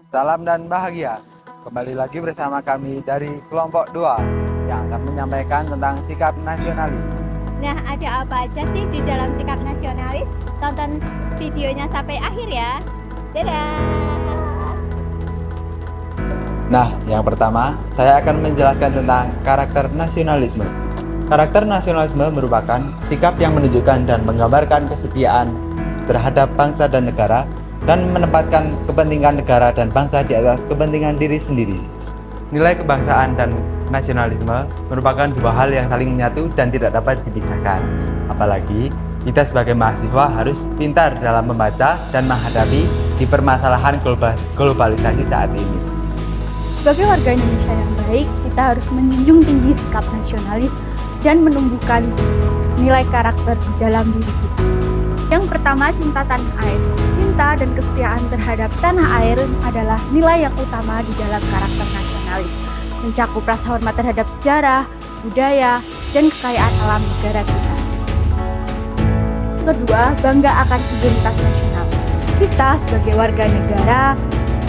Salam dan bahagia. Kembali lagi bersama kami dari kelompok 2 yang akan menyampaikan tentang sikap nasionalis. Nah, ada apa aja sih di dalam sikap nasionalis? Tonton videonya sampai akhir ya. Dadah! Nah, yang pertama, saya akan menjelaskan tentang karakter nasionalisme. Karakter nasionalisme merupakan sikap yang menunjukkan dan menggambarkan kesetiaan terhadap bangsa dan negara dan menempatkan kepentingan negara dan bangsa di atas kepentingan diri sendiri. Nilai kebangsaan dan nasionalisme merupakan dua hal yang saling menyatu dan tidak dapat dipisahkan. Apalagi kita sebagai mahasiswa harus pintar dalam membaca dan menghadapi di permasalahan globalisasi saat ini. Sebagai warga Indonesia yang baik, kita harus menjunjung tinggi sikap nasionalis dan menumbuhkan nilai karakter di dalam diri kita. Yang pertama, cinta tanah air. Cinta dan kesetiaan terhadap tanah air adalah nilai yang utama di dalam karakter nasionalis, mencakup rasa hormat terhadap sejarah, budaya, dan kekayaan alam negara kita. Kedua, bangga akan identitas nasional. Kita sebagai warga negara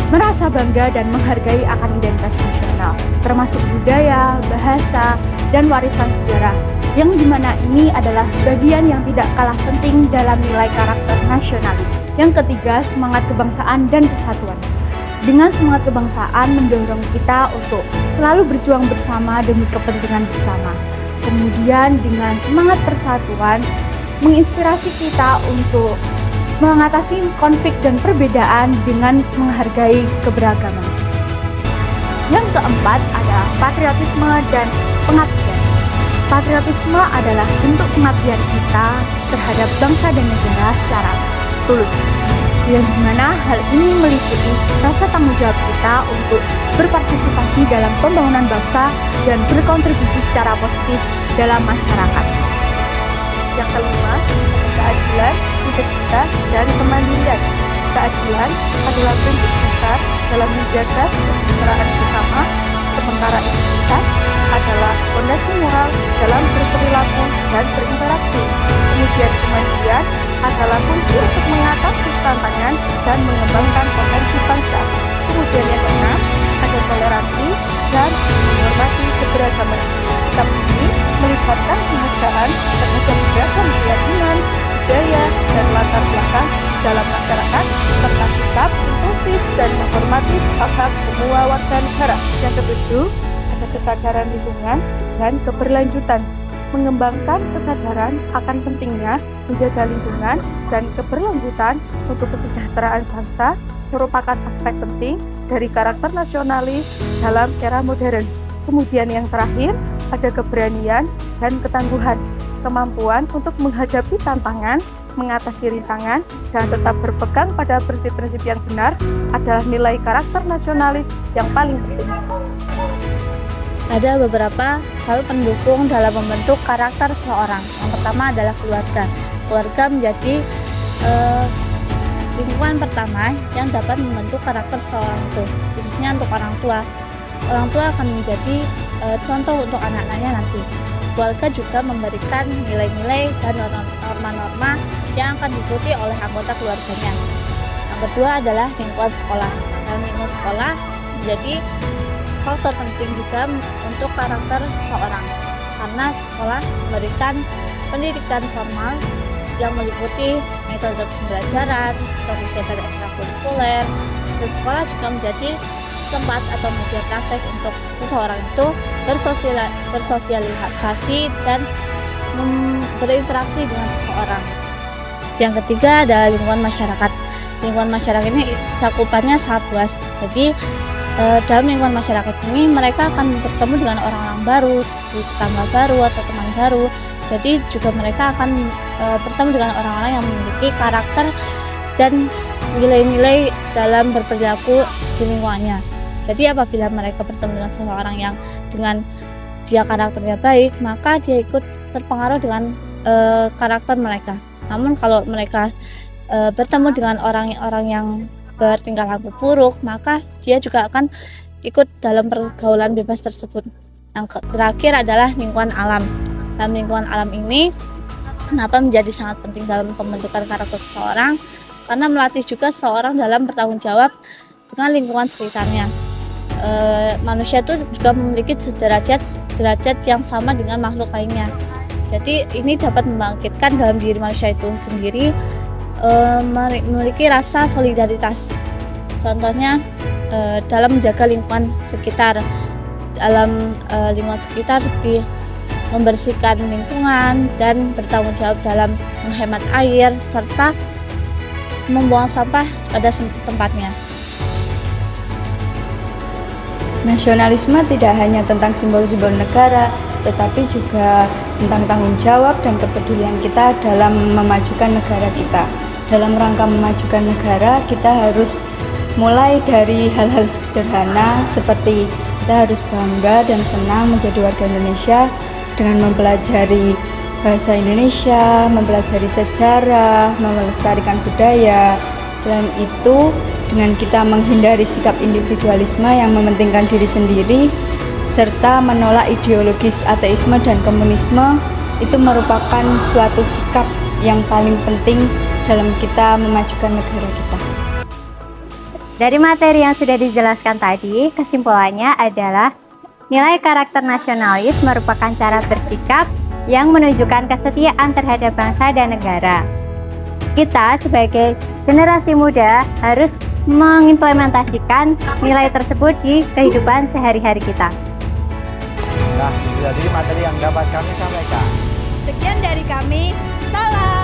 merasa bangga dan menghargai akan identitas nasional, termasuk budaya, bahasa, dan warisan sejarah, yang dimana ini adalah bagian yang tidak kalah penting dalam nilai karakter nasionalis. Yang ketiga, semangat kebangsaan dan kesatuan. Dengan semangat kebangsaan mendorong kita untuk selalu berjuang bersama demi kepentingan bersama. Kemudian dengan semangat persatuan menginspirasi kita untuk mengatasi konflik dan perbedaan dengan menghargai keberagaman. Yang keempat adalah patriotisme dan pengabdian. Patriotisme adalah bentuk pengabdian kita terhadap bangsa dan negara secara tulus, yang dimana hal ini meliputi rasa tanggung jawab kita untuk berpartisipasi dalam pembangunan bangsa dan berkontribusi secara positif dalam masyarakat. Yang kelima, keadilan, integritas, dan kemandirian. Keadilan adalah prinsip dasar dalam menjaga kesejahteraan bersama, sementara integritas adalah fondasi moral dalam berperilaku dan berinteraksi. Kemudian kemandirian adalah kunci untuk mengatasi tantangan dan mengembangkan potensi bangsa. Kemudian yang keenam, ada toleransi dan menghormati keberagaman. Sikap ini melibatkan penghargaan terhadap beragam keyakinan, budaya, dan latar belakang dalam masyarakat, serta sikap inklusif dan menghormati hak-hak semua warga negara. Yang ketujuh, ada kesadaran lingkungan dan keberlanjutan. Mengembangkan kesadaran akan pentingnya menjaga lingkungan dan keberlanjutan untuk kesejahteraan bangsa merupakan aspek penting dari karakter nasionalis dalam era modern. Kemudian yang terakhir, ada keberanian dan ketangguhan, kemampuan untuk menghadapi tantangan, mengatasi rintangan, dan tetap berpegang pada prinsip-prinsip yang benar adalah nilai karakter nasionalis yang paling penting. Ada beberapa hal pendukung dalam membentuk karakter seseorang. Yang pertama adalah keluarga. Keluarga menjadi lingkungan pertama yang dapat membentuk karakter seseorang itu, khususnya untuk orang tua. Orang tua akan menjadi contoh untuk anak-anaknya nanti. Keluarga juga memberikan nilai-nilai dan norma-norma yang akan diikuti oleh anggota keluarganya. Yang kedua adalah lingkungan sekolah. Dalam lingkungan sekolah menjadi faktor penting juga untuk karakter seseorang, karena sekolah memberikan pendidikan formal yang meliputi metode pembelajaran atau kegiatan ekstrakurikuler, dan sekolah juga menjadi tempat atau media praktek untuk seseorang itu bersosialisasi dan berinteraksi dengan seseorang. Yang ketiga adalah lingkungan masyarakat. Lingkungan masyarakat ini cakupannya sangat luas. Jadi dalam lingkungan masyarakat ini mereka akan bertemu dengan orang-orang baru, tetangga baru atau teman baru. Jadi juga mereka akan bertemu dengan orang-orang yang memiliki karakter dan nilai-nilai dalam berperilaku di lingkungannya. Jadi apabila mereka bertemu dengan seseorang yang dengan dia karakternya baik, maka dia ikut terpengaruh dengan karakter mereka. Namun kalau mereka bertemu dengan orang-orang yang bertingkah laku buruk, maka dia juga akan ikut dalam pergaulan bebas tersebut. Yang terakhir adalah lingkungan alam. Dalam lingkungan alam ini, kenapa menjadi sangat penting dalam pembentukan karakter seseorang? Karena melatih juga seseorang dalam bertanggung jawab dengan lingkungan sekitarnya. Manusia itu juga memiliki derajat yang sama dengan makhluk lainnya. Jadi ini dapat membangkitkan dalam diri manusia itu sendiri memiliki rasa solidaritas. Contohnya dalam menjaga lingkungan sekitar, seperti membersihkan lingkungan dan bertanggung jawab dalam menghemat air serta membuang sampah pada tempatnya. Nasionalisme tidak hanya tentang simbol-simbol negara, tetapi juga tentang tanggung jawab dan kepedulian kita dalam memajukan negara kita. Dalam rangka memajukan negara, kita harus mulai dari hal-hal sederhana seperti kita harus bangga dan senang menjadi warga Indonesia dengan mempelajari bahasa Indonesia, mempelajari sejarah, melestarikan budaya. Selain itu, dengan kita menghindari sikap individualisme yang mementingkan diri sendiri, serta menolak ideologis ateisme dan komunisme, itu merupakan suatu sikap yang paling penting dalam kita memajukan negara kita. Dari materi yang sudah dijelaskan tadi, kesimpulannya adalah nilai karakter nasionalis merupakan cara bersikap yang menunjukkan kesetiaan terhadap bangsa dan negara. Kita sebagai generasi muda harus mengimplementasikan nilai tersebut di kehidupan sehari-hari kita. Nah, itu tadi materi yang dapat kami sampaikan. Sekian dari kami, salam!